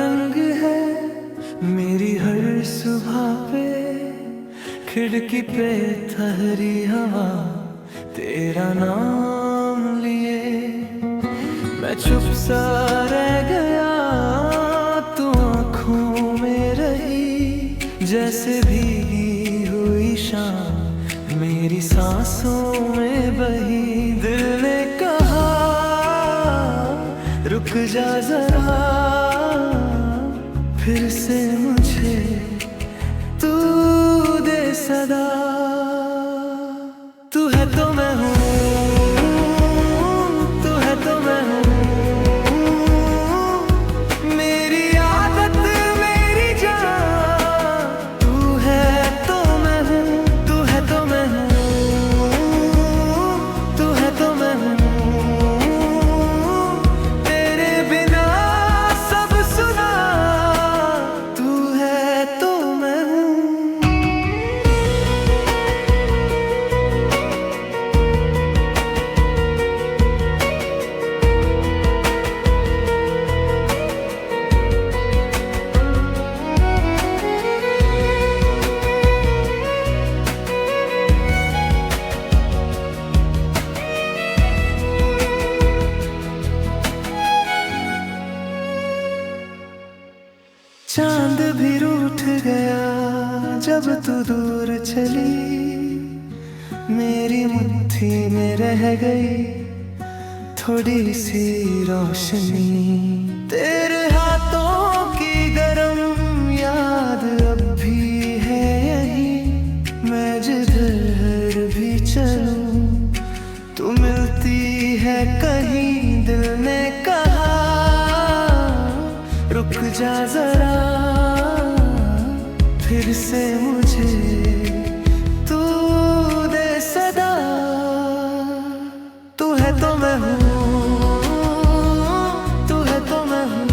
रंग है मेरी हर सुबह पे, खिड़की पे ठहरी हवा तेरा नाम लिए। मैं चुप सा रह गया, तू आँखों में रही, जैसे भीगी हुई शाम मेरी सांसों में बही। दिल ने कहा रुक जा जरा, फिर से मुझे तू दे सदा। तू है तो मैं हूँ, तू है तो मैं हूँ, मेरी आदत मेरी जान। तू है तो मैं हूँ, तू है तो मैं हूँ, तू है तो मैं हूँ, तेरे बिना सब सुना। तू है तो मैं हूँ। चांद भी रूठ गया जब तू दूर चली, मेरी मुट्ठी में रह गई थोड़ी सी रोशनी। तेरे हाथों की गरम याद अब भी है यही, मैं जिधर भी चलूं तू मिलती है कहीं। दिल ने कहा रुक जा जरा, फिर से मुझे तू दे सदा। तू है तो मैं हूँ, तू है तो मैं हूँ,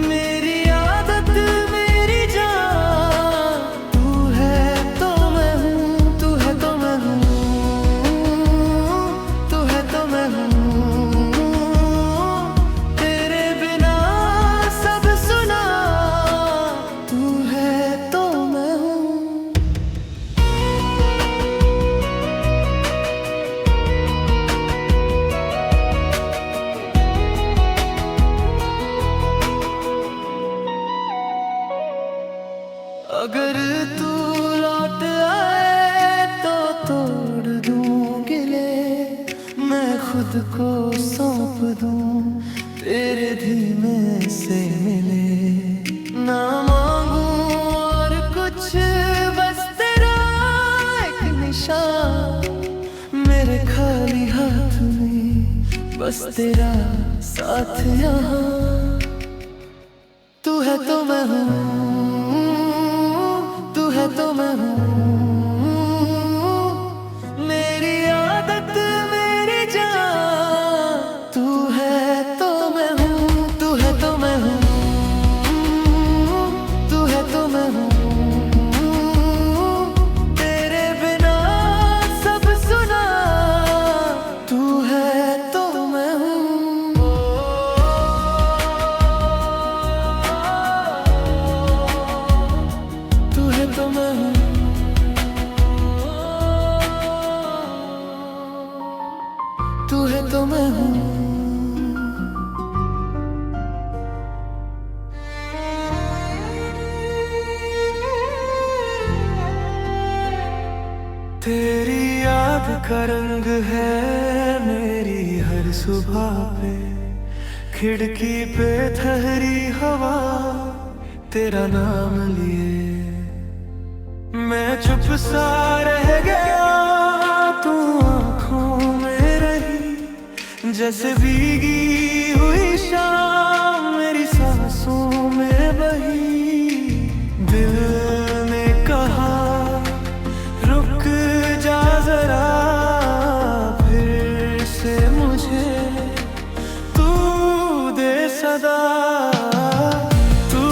मेरी आदत मेरी जान। तू है तो मैं हूँ, तू है तो मैं हूँ, तू है तो मैं हूँ, अगर तू लौट आए तो तोड़ दूं गिले, मैं खुद को सौंप दूं तेरे धीमे से मिले। ना मांगूं और कुछ, बस तेरा एक निशान मेरे खाली हाथ में, बस तेरा साथ यहाँ। तू है तो मैं हूँ, तू है तो मैं हूँ, मेरी आदत मेरी जान। तू है तो मैं हूँ, तू है तो मैं हूँ, तू है तो मैं हूँ, तेरे बिना सब सुना। तू है तो मैं हूँ। तू है तो मैं हूँ, तू है तो मैं हूँ। तेरी याद का रंग है मेरी हर सुबह पे, खिड़की पे ठहरी हवा तेरा नाम लिए। मैं चुप सा रह गया, तू आँखों में रही, जैसे भीगी हुई शाम मेरी सांसों में बही। दिल ने कहा रुक जा जरा, फिर से मुझे तू दे सदा। तू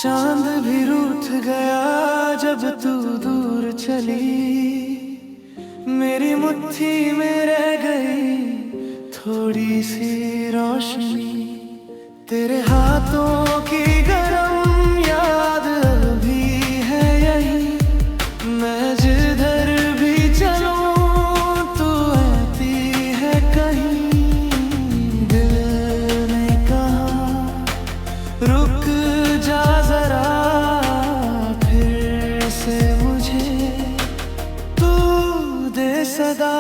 चांद भी रूठ गया जब तू दूर चली, मेरी मुट्ठी में रह गई थोड़ी सी रोशनी। तेरे हाथों की गरम याद अभी है यही, मैं जिधर भी चलूं तू रहती है कहीं। दिल ने कहा रुक जा जरा, फिर से मुझे तू दे सदा।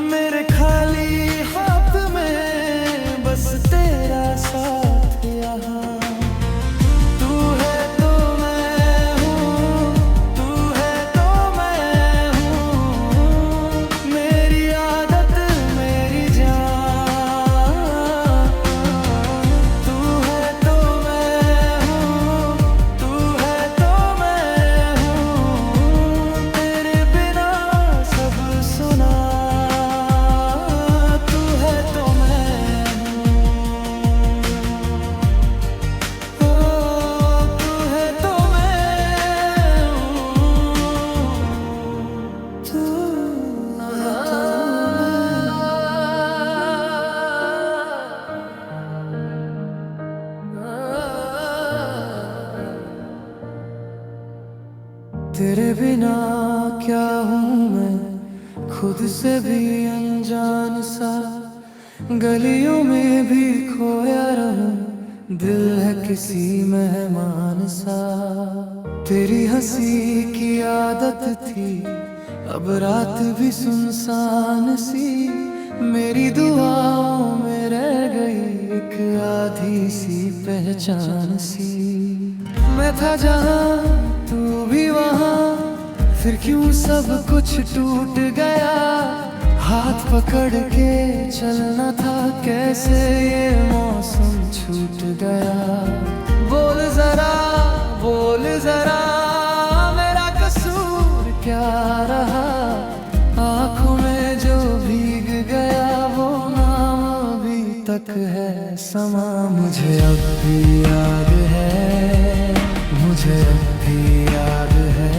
मेरे खाली हाथ में बस तेरा साथ यहाँ। तू है तो मैं हूँ, तू है तो मैं हूँ, मेरी आदत मेरी जान। तू है तो मैं हूँ, तू है तो मैं हूँ, तेरे बिना सब सुना। तेरे बिना क्या हूँ मैं, खुद से भी अनजान सा, गलियों में भी खोया रहूं, दिल है किसी मेहमान सा। तेरी हंसी की आदत थी, अब रात भी सुनसान सी, मेरी दुआओं में रह गई एक आधी सी पहचान सी। मैं था जहाँ तू भी वहाँ, फिर क्यों सब कुछ टूट गया। हाथ पकड़ के चलना था, कैसे ये मौसम छूट गया। बोल जरा मेरा कसूर क्या रहा, आँखों में जो भीग गया वो नाम अभी तक है समा। मुझे अब भी याद है, मुझे अब भी याद है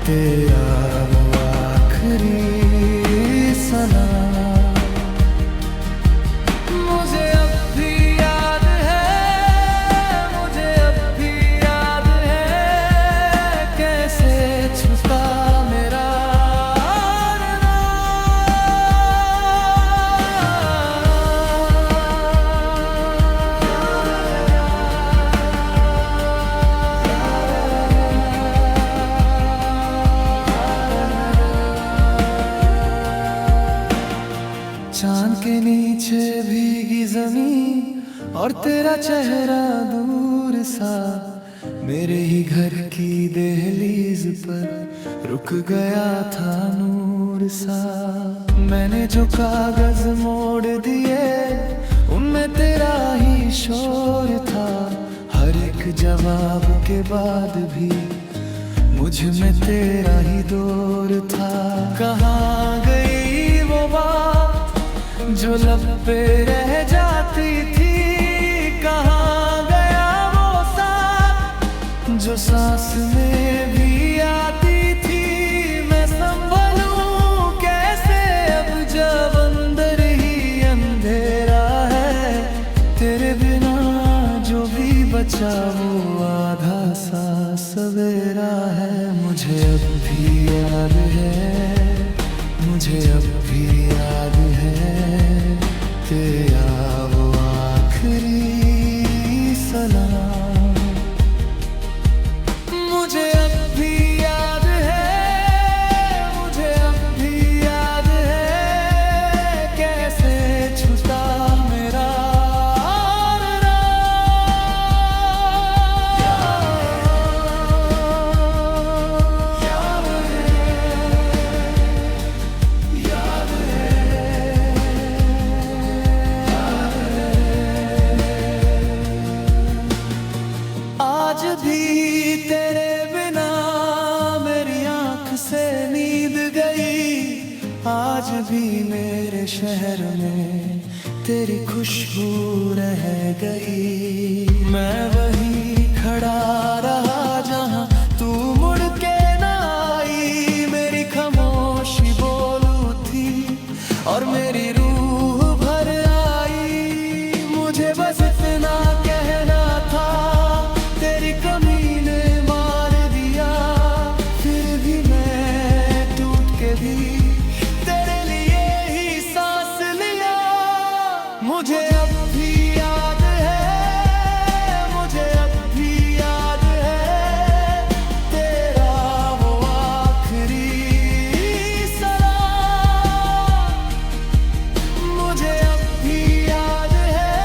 तेरा वो आखिरी सलाम। मुझे अब भी याद है, मुझे अब भी याद है, कैसे छुपा मेरा चांद के नीचे भीगी जमीन और तेरा चेहरा दूर सा, मेरे ही घर की दहलीज पर रुक गया था नूर सा। मैंने जो कागज मोड़ दिए उनमें तेरा ही शोर था, हर एक जवाब के बाद भी मुझ में तेरा ही दौर था। कहाँ गई वो बात जो लब पे रह जाती थी, कहाँ गया वो साथ जो सांस में भी आती थी। मैं संभलूं कैसे अब जब अंदर वो आधा सा सवेरा है। मुझे अब भी याद है, मुझे अब भी याद है तेरा वो आखिरी सलाम। मुझे अब भी याद है, मुझे अब भी याद है कैसे छूटा मेरा आज भी तेरे बिना मेरी आंख से नींद गई। आज भी मेरे शहर में तेरी खुशबू रह गई। मैं वहीं खड़ा रहा जहां तू मुड़ के ना आई। मेरी खामोशी बोलू थी और मेरी रूह भर आई। मुझे बस इतना कहना था, तेरी कमी ने मार दिया। फिर भी मैं टूट के भी तेरे लिए ही सांस लिया। मुझे अब भी याद है, मुझे अब भी याद है तेरा वो आखिरी सलाम। मुझे अब भी याद है,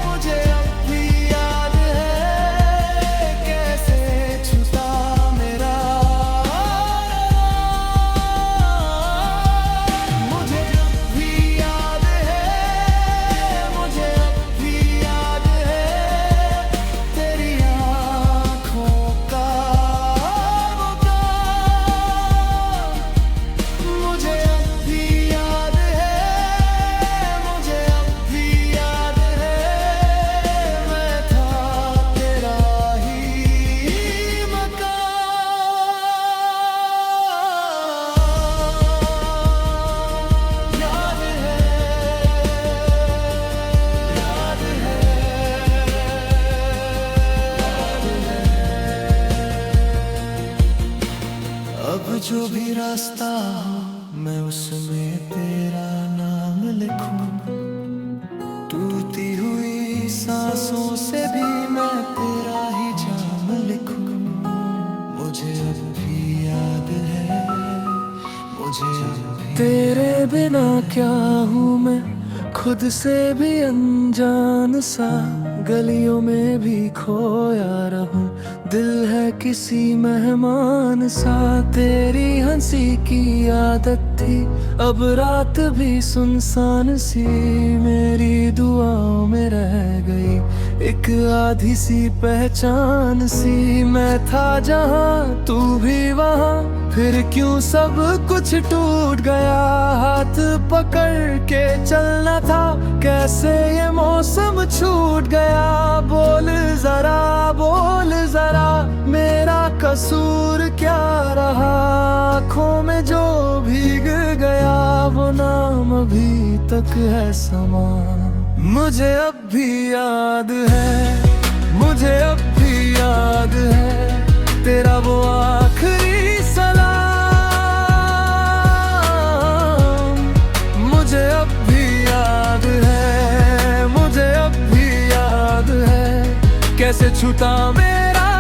मुझे अब भी याद है कैसे छूटा मेरा। मुझे अब भी याद है, मुझे अब भी याद है तेरी आँखों का वो काम। मुझे अब भी याद है, मुझे अब भी याद है मैं था तेरा ही मकान। याद है, याद है। अब जो भी रास्ता हो मैं उसमें तेरा नाम लिखूं। टूटी हुई सांसों से भी मैं तेरा ही जाम लिखूं। मुझे अब भी याद है, मुझे अब भी तेरे बिना क्या हूँ मैं, खुद से भी अनजान सा। गलियों में भी खोया रहूं, दिल है किसी मेहमान सा। तेरी हंसी की आदत थी, अब रात भी सुनसान सी। मेरी दुआओं में रह गई एक आधी सी पहचान सी। मैं था जहां तू भी वहां, फिर क्यों सब कुछ टूट गया। हाथ पकड़ के चलना था, कैसे ये मौसम छूट गया। बोल जरा मेरा कसूर क्या रहा। आँखों में जो भीग गया वो नाम अभी तक है समा। मुझे अब भी याद है, मुझे अब भी याद है तेरा वो आखिरी सलाम। मुझे अब भी याद है, मुझे अब भी याद है कैसे छूटा मेरा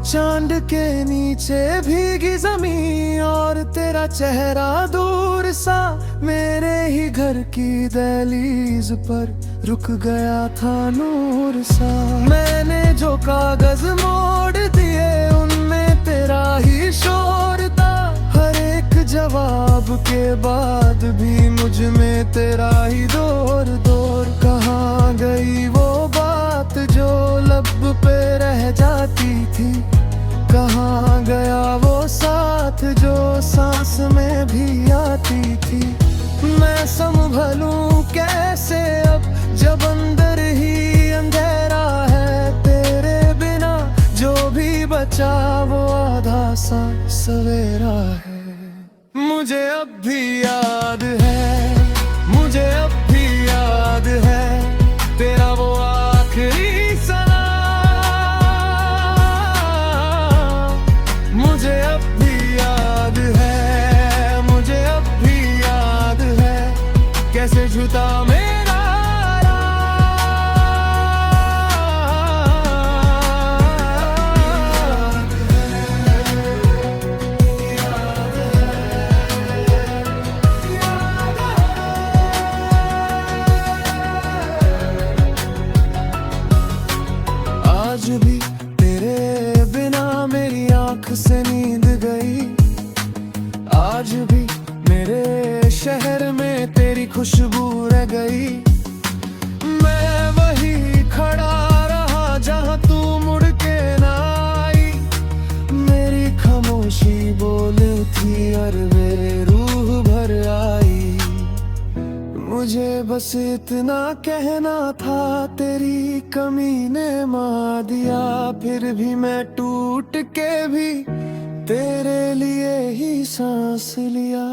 चांद के नीचे भीगी जमीन और तेरा चेहरा दूर सा। मेरे ही घर की दहलीज पर रुक गया था नूर सा। मैंने जो कागज मोड़ दिए उनमें तेरा ही शोर था। हर एक जवाब के बाद भी मुझ में तेरा ही दौर दौर। कहाँ गई वो बात जो लब पे रह जाती थी। कहाँ गया वो साथ जो सांस में भी आती थी। मैं संभलूं कैसे अब, जब अंदर ही अंधेरा है तेरे बिना। जो भी बचा वो आधा सा सवेरा है। मुझे अब भी याद है, मुझे अब भी याद है तेरा वो आखिरी सलाम। मुझे अब भी याद है, मुझे अब भी याद है कैसे झूठा मेरा आज भी तेरे बिना मेरी आंख से नींद गई। आज भी मेरे शहर में तेरी खुशबू रह गई। मैं वही खड़ा रहा जहां तू मुड़ के ना आई। मेरी खामोशी बोली थी और मेरे रूह भर आई। मुझे बस इतना कहना था, तेरी कमी ने मार दिया। फिर भी मैं टूट के भी तेरे लिए ही सांस लिया।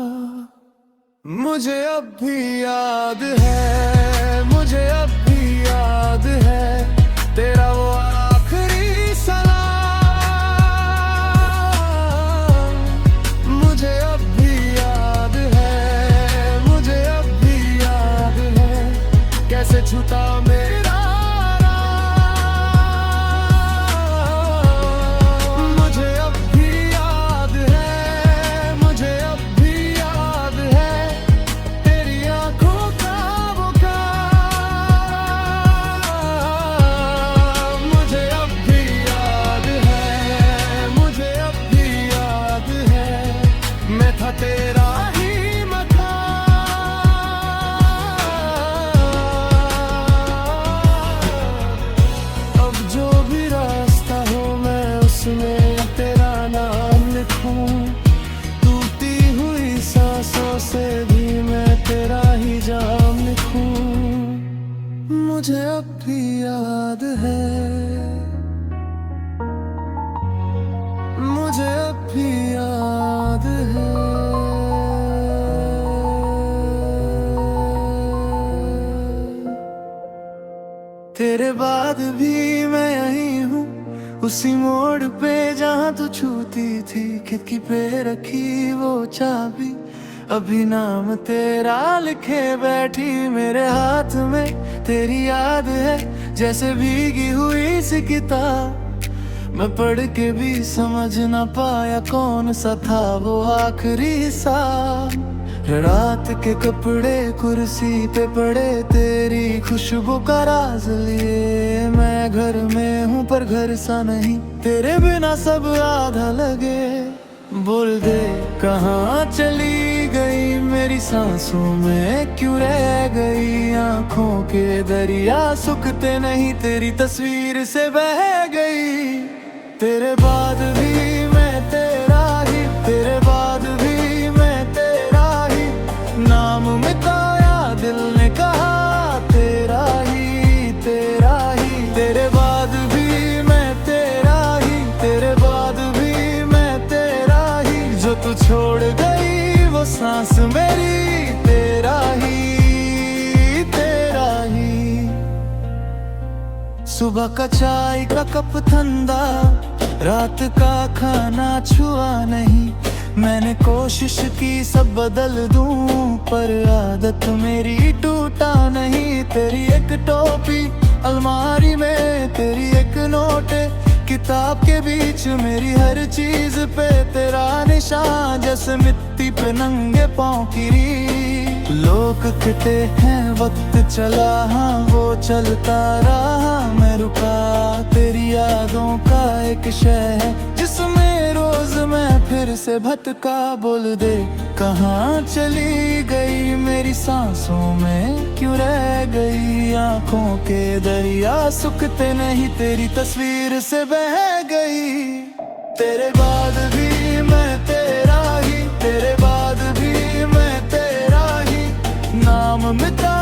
मुझे अब भी याद है, मुझे अब भी याद है तेरा वो आखिरी सलाम। मुझे अब भी याद है, मुझे अब भी याद है कैसे छूटा मेरा राह। मुझे अब भी याद है, मुझे अब भी याद है तेरी आंखों का वो ख्वाब। मुझे अब भी याद है, मुझे अब भी याद है मैं था तेरा ही तेरा नाम लिखूं। टूटी हुई सांसों से भी मैं तेरा ही जाम लिखूं। मुझे अब भी याद है, मुझे अब भी याद है। तेरे बाद भी मैं यहीं हूँ, उसी मोड़ पे जहाँ तू छूती थी। खिड़की पे रखी वो चाबी, अभी नाम तेरा लिखे बैठी मेरे हाथ में। तेरी याद है जैसे भीगी हुई सी किताब। मैं पढ़ के भी समझ ना पाया कौन सा था वो आखिरी सा। रात के कपड़े कुर्सी पे पड़े, तेरी खुशबू का राज लिए। मैं घर में हूँ पर घर सा नहीं, तेरे बिना सब आधा लगे। बोल दे कहाँ चली गई, मेरी सांसों में क्यों रह गई। आंखों के दरिया सुखते नहीं, तेरी तस्वीर से बह गई। तेरे बाद भी मैं तेरा ही, तेरे बाद भी मैं तेरा ही। नाम मिटाया दिल ने कहा तेरा ही, तेरा ही। तेरे बाद भी मैं तेरा ही, तेरे बाद भी मैं तेरा ही। जो तू छोड़ गई वो सांस मेरी तेरा ही, तेरा ही। सुबह का चाय का कप ठंडा, रात का खाना छुआ नहीं। मैंने कोशिश की सब बदल दूं, पर आदत मेरी टूटा नहीं। तेरी एक टोपी अलमारी में, तेरी एक नोट किताब के बीच, मेरी हर चीज पे तेरा निशान। जैसे मिट्टी पे नंगे पाँव की रीत। लोग कहते हैं वक्त चला, हाँ वो चलता रहा। मैं रुका तेरी यादों का एक शहर जिसमें रोज मैं फिर से भटका। बोल दे कहाँ चली गई, मेरी सांसों में क्यों रह गई। आंखों के दरिया सुखते नहीं, तेरी तस्वीर से बह गई। तेरे बाद भी मैं तेरा ही, तेरे बाद भी मैं तेरा ही। ना ममता